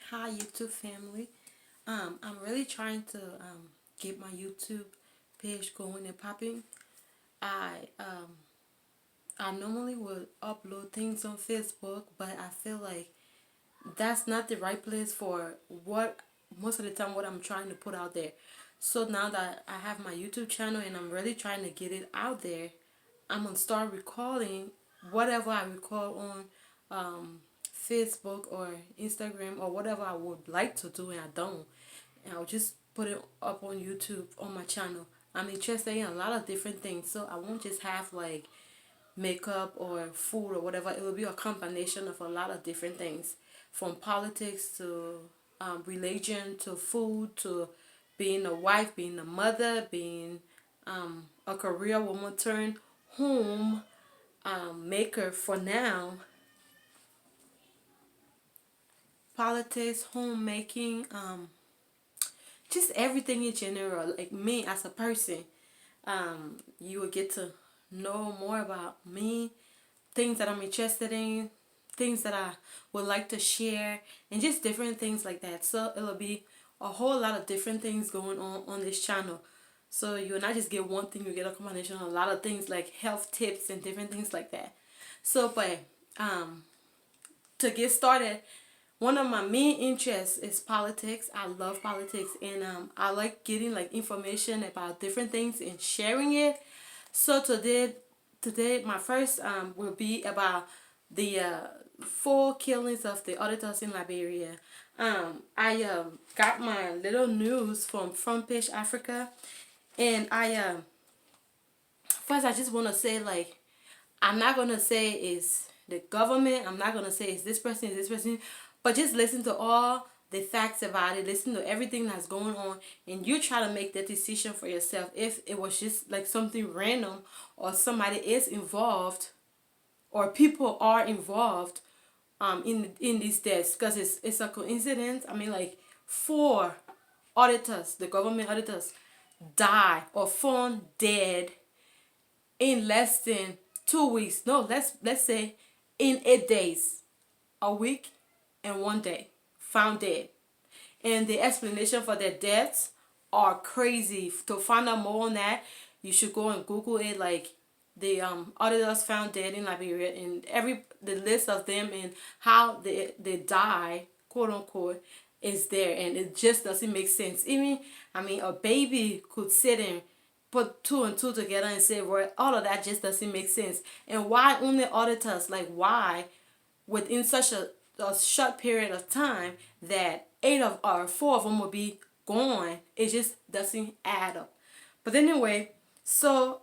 Hi YouTube family. I'm really trying to get my YouTube page going and popping. I um I normally would upload things on Facebook, but I feel like that's not the right place for what most of the time what I'm trying to put out there. So now that I have my YouTube channel and I'm really trying to get it out there, I'm gonna start recording whatever I record on Facebook or Instagram or whatever I would like to do and I don't. And I'll just put it up on YouTube on my channel. I'm interested in a lot of different things, so I won't just have like makeup or food or whatever. It will be a combination of a lot of different things, from politics to religion to food to being a wife, being a mother, being a career woman turned home maker for now. Politics, homemaking, just everything in general. Like me as a person, you will get to know more about me, things that I'm interested in, things that I would like to share, and just different things like that. So it'll be a whole lot of different things going on this channel. So you will not just get one thing, you get a combination of a lot of things like health tips and different things like that. So, but um, to get started, one of my main interests is politics. I love politics, and I like getting like information about different things and sharing it. So today my first will be about the four killings of the auditors in Liberia. I got my little news from Front Page Africa, and I first I just want to say, like, I'm not gonna say it's the government. I'm not gonna say it's this person, but just listen to all the facts about it. Listen to everything that's going on, and you try to make that decision for yourself. If it was just like something random, or somebody is involved, or people are involved, in these deaths, because it's a coincidence. I mean, like, four auditors, the government auditors, die or found dead in less than 2 weeks. No, let's say in 8 days, a week and one day, found dead. And the explanation for their deaths are crazy. To find out more on that, you should go and Google it. Like, the auditors found dead in Liberia, and the list of them and how they die, quote unquote, is there, and it just doesn't make sense. Even, I mean, a baby could sit and put two and two together and say, well, all of that just doesn't make sense. And why only auditors? Like, why within such a short period of time that eight of or four of them will be gone? It just doesn't add up. But anyway, so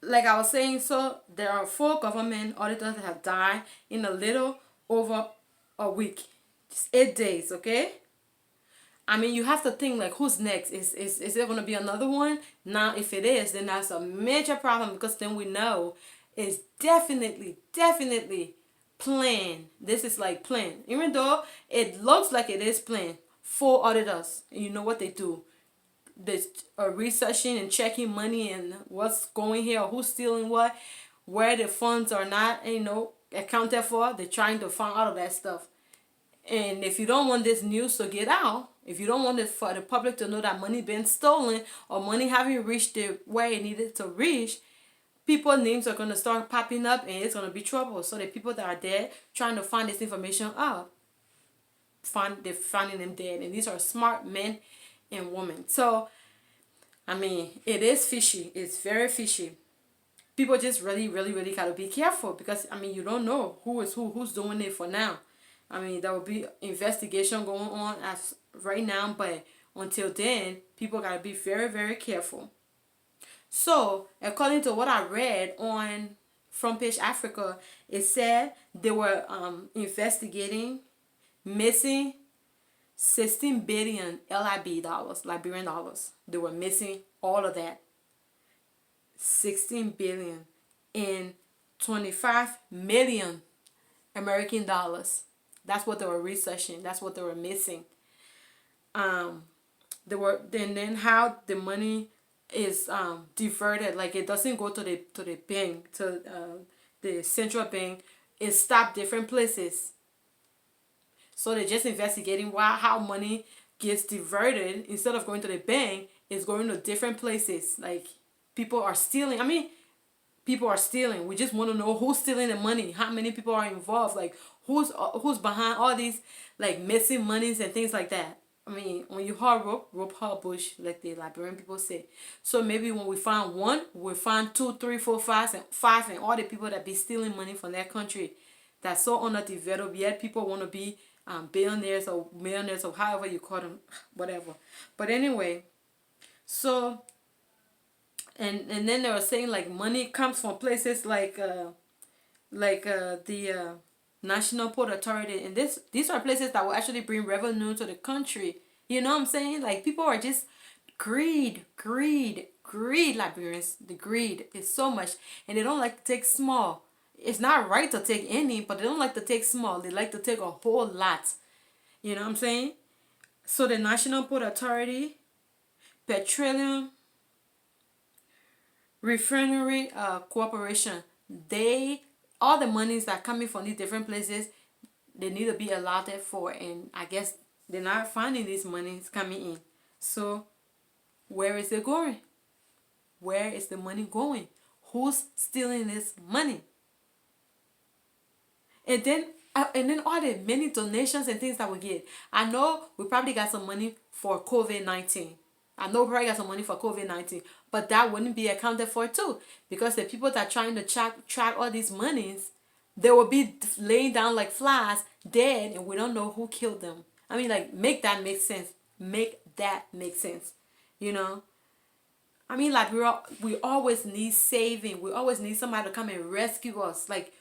like I was saying, so there are four government auditors that have died in a little over a week, just 8 days. Okay. I mean, you have to think, like, who's next? Is there going to be another one? Now, if it is, then that's a major problem, because then we know it's definitely planned. This is like planned. Even though it looks like it is planned, four auditors, and you know what they do? They are researching and checking money and what's going here, or who's stealing what, where the funds are not, accounted for. They're trying to find all of that stuff. And if you don't want this news to get out, if you don't want it for the public to know that money been stolen, or money haven't reached the where it needed to reach, people's names are gonna start popping up, and it's gonna be trouble. So the people that are dead trying to find this information out, they're finding them dead, and these are smart men and women. So I mean, it is fishy. It's very fishy. People just really gotta be careful, because I mean, you don't know who's doing it for now. I mean, there will be investigation going on as right now, but until then, people gotta be very careful. So, according to what I read on Front Page Africa, it said they were investigating missing 16 billion LIB dollars, Liberian dollars. They were missing all of that. 16 billion in 25 million American dollars. That's what they were researching. That's what they were missing. They were then how the money is diverted. Like, it doesn't go to the bank, to the central bank. It stopped different places. So they're just investigating why how money gets diverted instead of going to the bank, is going to different places. Like people are stealing. I mean, people are stealing. We just want to know who's stealing the money, how many people are involved, like who's behind all these like missing monies and things like that. I mean, when you haul rope, rope haul bush, like the Liberian people say. So maybe when we find one, we find two, three, four, five, and all the people that be stealing money from that country that's so underdeveloped. Yet people want to be billionaires or millionaires or however you call them, whatever. But anyway, so and then they were saying like money comes from places the National Port Authority, and these are places that will actually bring revenue to the country. You know what I'm saying? Like people are just greed, Liberians. The greed is so much, and they don't like to take small. It's not right to take any, but they don't like to take small. They like to take a whole lot. You know what I'm saying? So the National Port Authority, Petroleum Refinery Corporation, they all the monies that coming from these different places, they need to be allotted for, and I guess they're not finding these monies coming in. So where is it going? Where is the money going? Who's stealing this money? And then all the many donations and things that we get. I know we probably got some money for COVID-19. I know we probably got some money for COVID-19, but that wouldn't be accounted for too, because the people that are trying to track all these monies, they will be laying down like flies, dead, and we don't know who killed them. I mean, like, make that make sense. Make that make sense. You know? I mean, like, we always need saving. We always need somebody to come and rescue us. Like,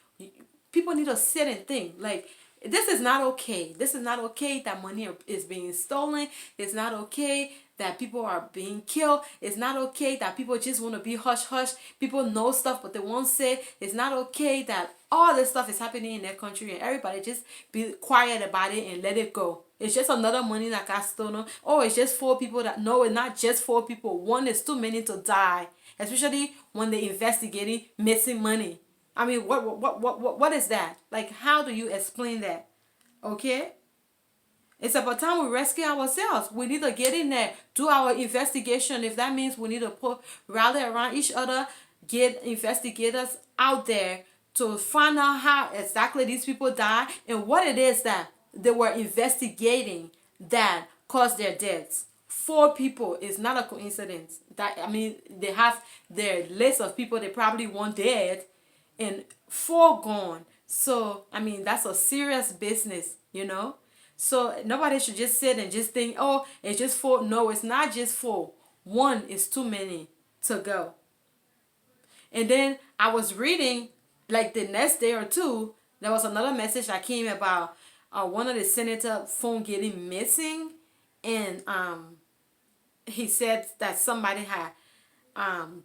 people need to sit and think. Like, this is not okay. This is not okay that money is being stolen. It's not okay that people are being killed. It's not okay that people just want to be hush hush. People know stuff, but they won't say. It's not okay that all this stuff is happening in their country and everybody just be quiet about it and let it go. It's just another money that got stolen. Oh, it's just four people that. No, it's not just four people. One is too many to die. Especially when they investigating missing money. I mean, what is that? Like, how do you explain that? Okay? It's about time we rescue ourselves. We need to get in there, do our investigation. If that means we need to rally around each other, get investigators out there to find out how exactly these people died and what it is that they were investigating that caused their deaths. Four people is not a coincidence. That, I mean, they have their list of people they probably want dead, and four gone. So I mean, that's a serious business, you know. So nobody should just sit and just think, oh, it's just four. No, it's not just four. One is too many to go. And then I was reading, like the next day or two, there was another message that came about one of the senator phone getting missing, and he said that somebody had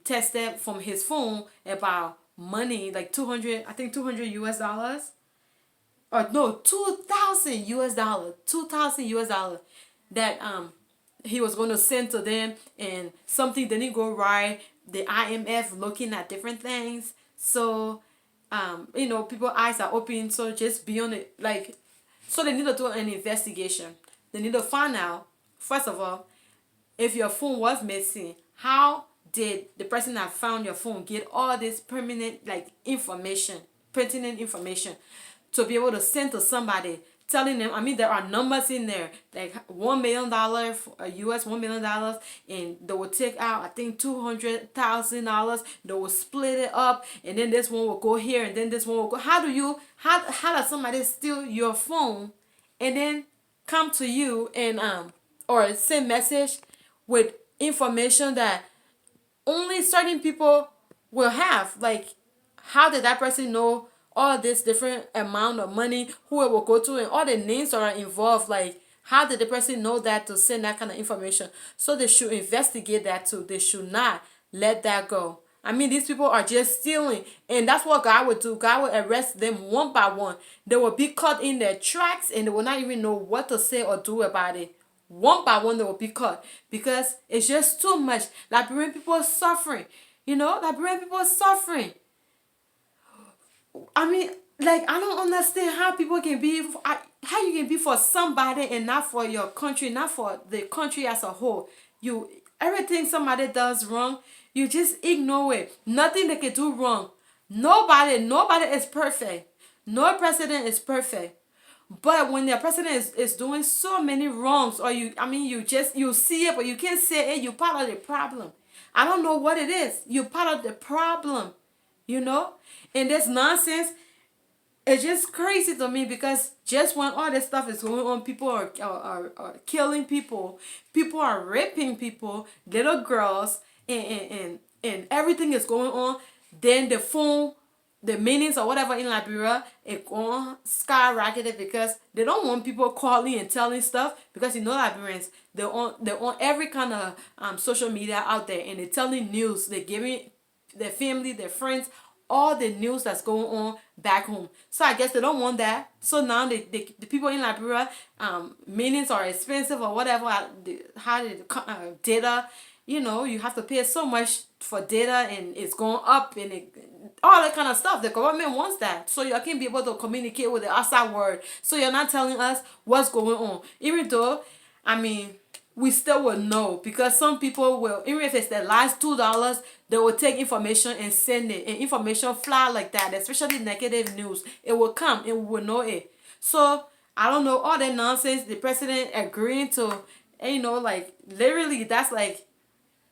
tested from his phone about money, like 200, I think 200 US dollars, or no, 2,000 US dollars, 2,000 US dollars that he was going to send to them, and something didn't go right. The IMF looking at different things. So you know, people's eyes are open, so just be on it. Like, so they need to do an investigation. They need to find out, first of all, if your phone was missing, how did the person that found your phone get all this permanent, like, information, pertinent information, to be able to send to somebody, telling them, I mean, there are numbers in there, like $1 million, US $1 million, and they will take out, I think, $200,000. They will split it up, and then this one will go here, and then this one will go. How does somebody steal your phone and then come to you and or send message with information that only certain people will have? Like, how did that person know all this different amount of money, who it will go to, and all the names that are involved? Like, how did the person know that to send that kind of information? So they should investigate that too. They should not let that go. I mean, these people are just stealing, and that's what God would do. God will arrest them one by one. They will be caught in their tracks, and they will not even know what to say or do about it. One by one, they will be caught, because it's just too much. Liberian people are suffering. You know, Liberian people are suffering. I mean, Like, I don't understand how people can be, how you can be for somebody and not for your country, not for the country as a whole. You, everything somebody does wrong, you just ignore it. Nothing they can do wrong. Nobody is perfect. No president is perfect. But when the president is doing so many wrongs, or you see it, but you can't say it, you're part of the problem. I don't know what it is. You're part of the problem, you know? And this nonsense, it's just crazy to me, because just when all this stuff is going on, people are killing people, people are raping people, little girls, and everything is going on. Then the phone, the meetings or whatever in Liberia, it going skyrocketed, because they don't want people calling and telling stuff, because Liberians, they're on every kind of social media out there, and they're telling news, they're giving their family, their friends, all the news that's going on back home. So I guess they don't want that. So now the people in Liberia, meetings are expensive or whatever. How the data, you have to pay so much for data, and it's going up, and all that kind of stuff. The government wants that, so you can be able to communicate with the outside world. So you're not telling us what's going on, even though, we still will know, because some people will, even if it's the last $2, they will take information and send it, and information fly like that, especially negative news. It will come and we will know it. So I don't know, all that nonsense, the president agreeing to, like, literally, that's like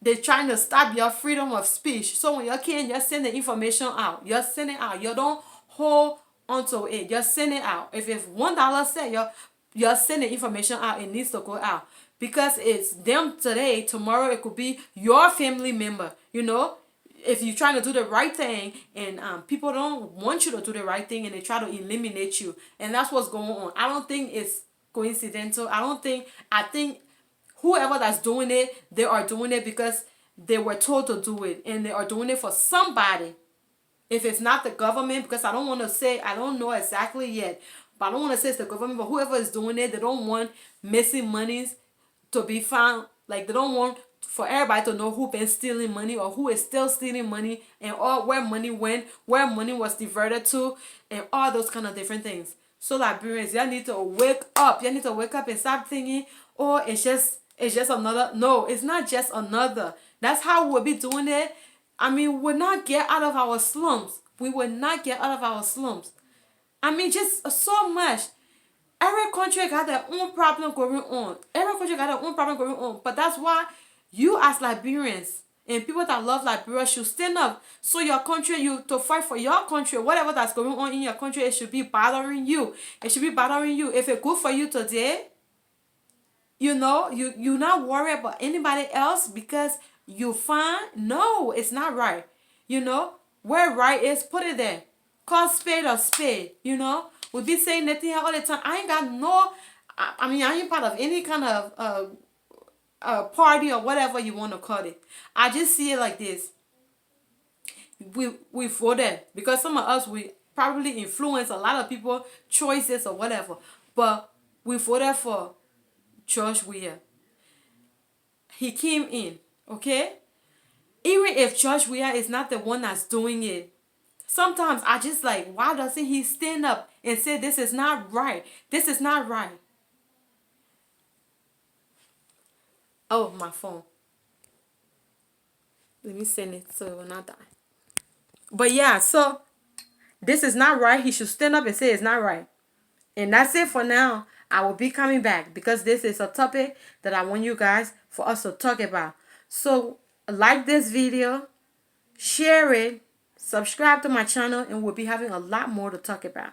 they're trying to stop your freedom of speech. So when you can, just send the information out. You send it out. You don't hold onto it. Just send it out. If $1 said, you're sending information out, it needs to go out. Because it's them today, tomorrow it could be your family member. If you're trying to do the right thing, and people don't want you to do the right thing, and they try to eliminate you. And that's what's going on. I don't think it's coincidental. I think whoever that's doing it, they are doing it because they were told to do it, and they are doing it for somebody. If it's not the government, because I don't want to say, I don't know exactly yet, but I don't want to say it's the government, but whoever is doing it, they don't want missing monies to be found. Like, they don't want for everybody to know who been stealing money, or who is still stealing money, and all where money went, where money was diverted to, and all those kind of different things. So Liberians, y'all need to wake up. You need to wake up and stop thinking, oh, it's just another. No, it's not just another. That's how we'll be doing it. We'll not get out of our slums. We will not get out of our slums. Just so much. Every country got their own problem going on. Every country got their own problem going on. But that's why you, as Liberians, and people that love Liberia, should stand up. So your country, to fight for your country, whatever that's going on in your country, it should be bothering you. It should be bothering you. If it's good for you today, you not worry about anybody else because you fine. No, it's not right. Where right is, put it there. Call spade or spade. We be saying that thing all the time. I ain't got no, I ain't part of any kind of party or whatever you want to call it. I just see it like this. We voted because some of us, we probably influence a lot of people choices or whatever, but we voted for George Weah. He came in, okay? Even if George Weah is not the one that's doing it, sometimes I just like, why doesn't he stand up and say, this is not right? This is not right. Oh, my phone. Let me send it so it will not die. But yeah, so this is not right. He should stand up and say it's not right. And that's it for now. I will be coming back because this is a topic that I want you guys, for us to talk about. So like this video, share it, subscribe to my channel, and we'll be having a lot more to talk about.